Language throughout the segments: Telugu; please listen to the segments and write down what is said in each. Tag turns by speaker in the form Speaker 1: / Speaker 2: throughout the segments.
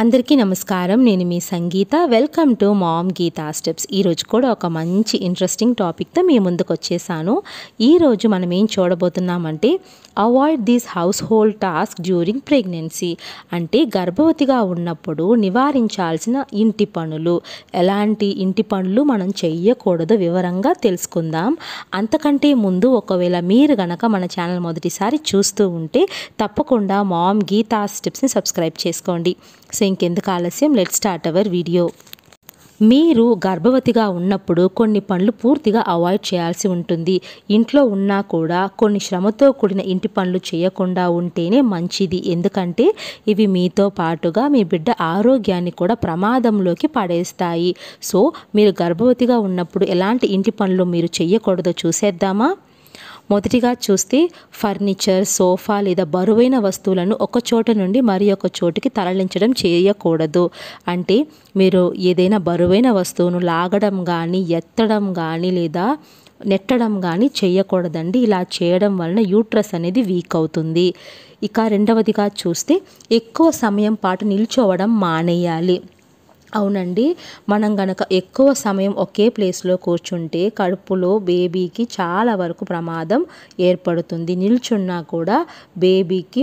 Speaker 1: అందరికీ నమస్కారం. నేను మీ Sangeetha. Welcome to mom Geetha steps. ఈరోజు కూడా ఒక మంచి ఇంట్రెస్టింగ్ టాపిక్తో మీ ముందుకు వచ్చేసాను. ఈరోజు మనం ఏం చూడబోతున్నామంటే avoid this household task during pregnancy. అంటే గర్భవతిగా ఉన్నప్పుడు నివారించాల్సిన ఇంటి పనులు, ఎలాంటి ఇంటి పనులు మనం చెయ్యకూడదు వివరంగా తెలుసుకుందాం. అంతకంటే ముందు ఒకవేళ మీరు గనక మన ఛానల్ మొదటిసారి చూస్తూ ఉంటే తప్పకుండా మామ్ గీతా స్టెప్స్ని సబ్స్క్రైబ్ చేసుకోండి. సో ఇంకెందుకు ఆలస్యం, లెట్స్ స్టార్ట్ అవర్ వీడియో. మీరు గర్భవతిగా ఉన్నప్పుడు కొన్ని పనులు పూర్తిగా అవాయిడ్ చేయాల్సి ఉంటుంది. ఇంట్లో ఉన్నా కూడా కొన్ని శ్రమతో కూడిన ఇంటి పనులు చేయకుండా ఉంటేనే మంచిది. ఎందుకంటే ఇవి మీతో పాటుగా మీ బిడ్డ ఆరోగ్యాన్ని కూడా ప్రమాదంలోకి పడేస్తాయి. సో మీరు గర్భవతిగా ఉన్నప్పుడు ఎలాంటి ఇంటి పనులు మీరు చేయకూడదో చూసేద్దామా? మొదటిగా చూస్తే ఫర్నిచర్, సోఫా లేదా బరువైన వస్తువులను ఒక చోట నుండి మరి ఒక చోటికి తరలించడం చేయకూడదు. అంటే మీరు ఏదైనా బరువైన వస్తువును లాగడం కానీ, ఎత్తడం కానీ లేదా నెట్టడం కానీ చేయకూడదండి. ఇలా చేయడం వలన యూట్రస్ అనేది వీక్ అవుతుంది. ఇక రెండవదిగా చూస్తే ఎక్కువ సమయం పాటు నిల్చోవడం మానేయాలి. అవునండి, మనం గనక ఎక్కువ సమయం ఒకే ప్లేస్లో కూర్చుంటే కడుపులో బేబీకి చాలా వరకు ప్రమాదం ఏర్పడుతుంది. నిల్చున్నా కూడా బేబీకి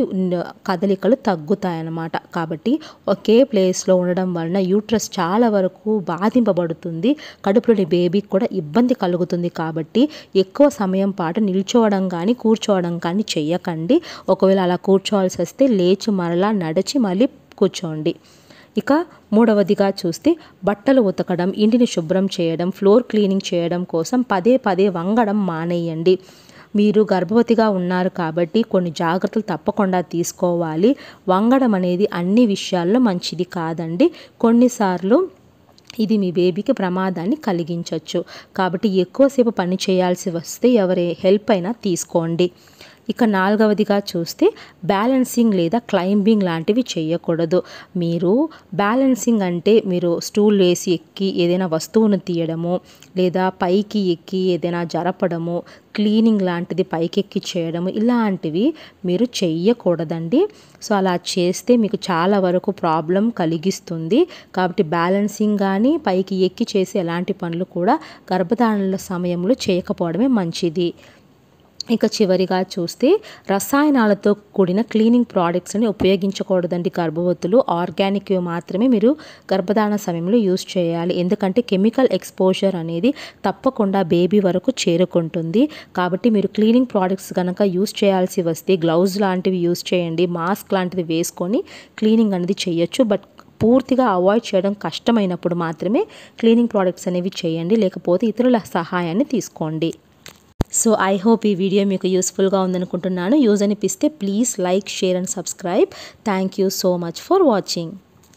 Speaker 1: కదలికలు తగ్గుతాయన్నమాట. కాబట్టి ఒకే ప్లేస్లో ఉండడం వలన యూట్రస్ చాలా వరకు బాధింపబడుతుంది. కడుపులోని బేబీకి కూడా ఇబ్బంది కలుగుతుంది. కాబట్టి ఎక్కువ సమయం పాటు నిల్చోవడం కానీ కూర్చోవడం కానీ చెయ్యకండి. ఒకవేళ అలా కూర్చోవాల్సి వస్తే లేచి మరలా నడిచి మళ్ళీ కూర్చోండి. ఇక మూడవదిగా చూస్తే బట్టలు ఉతకడం, ఇంటిని శుభ్రం చేయడం, ఫ్లోర్ క్లీనింగ్ చేయడం కోసం పదే పదే వంగడం మానేయండి. మీరు గర్భవతిగా ఉన్నారు కాబట్టి కొన్ని జాగ్రత్తలు తప్పకుండా తీసుకోవాలి. వంగడం అనేది అన్ని విషయాల్లో మంచిది కాదండి. కొన్నిసార్లు ఇది మీ బేబీకి ప్రమాదాన్ని కలిగించవచ్చు. కాబట్టి ఎక్కువసేపు పని చేయాల్సి వస్తే ఎవరి హెల్ప్ అయినా తీసుకోండి. ఇక నాలుగవదిగా చూస్తే బ్యాలెన్సింగ్ లేదా క్లైంబింగ్ లాంటివి చేయకూడదు. మీరు బ్యాలెన్సింగ్ అంటే మీరు స్టూల్ వేసి ఎక్కి ఏదైనా వస్తువును తీయడము, లేదా పైకి ఎక్కి ఏదైనా జరపడము, క్లీనింగ్ లాంటిది పైకెక్కి చేయడము, ఇలాంటివి మీరు చెయ్యకూడదండి. సో అలా చేస్తే మీకు చాలా వరకు ప్రాబ్లం కలిగిస్తుంది. కాబట్టి బ్యాలెన్సింగ్ కానీ పైకి ఎక్కి చేసే ఎలాంటి పనులు కూడా గర్భధారణ సమయంలో చేయకపోవడమే మంచిది. ఇక చివరిగా చూస్తే రసాయనాలతో కూడిన క్లీనింగ్ ప్రోడక్ట్స్ని ఉపయోగించకూడదండి. గర్భవతులు ఆర్గానిక్ మాత్రమే మీరు గర్భధారణ సమయంలో యూజ్ చేయాలి. ఎందుకంటే కెమికల్ ఎక్స్పోజర్ అనేది తప్పకుండా బేబీ వరకు చేరుకుంటుంది. కాబట్టి మీరు క్లీనింగ్ ప్రోడక్ట్స్ కనుక యూజ్ చేయాల్సి వస్తే గ్లౌజ్ లాంటివి యూజ్ చేయండి. మాస్క్ లాంటివి వేసుకొని క్లీనింగ్ అనేది చేయొచ్చు. బట్ పూర్తిగా అవాయిడ్ చేయడం కష్టమైనప్పుడు మాత్రమే క్లీనింగ్ ప్రోడక్ట్స్ అనేవి చేయండి. లేకపోతే ఇతరుల సహాయాన్ని తీసుకోండి. సో ఐ హోప్ ఈ వీడియో మీకు యూస్ఫుల్గా ఉందనుకుంటున్నాను. యూజ్ అనిపిస్తే please like, share and subscribe. Thank you so much for watching.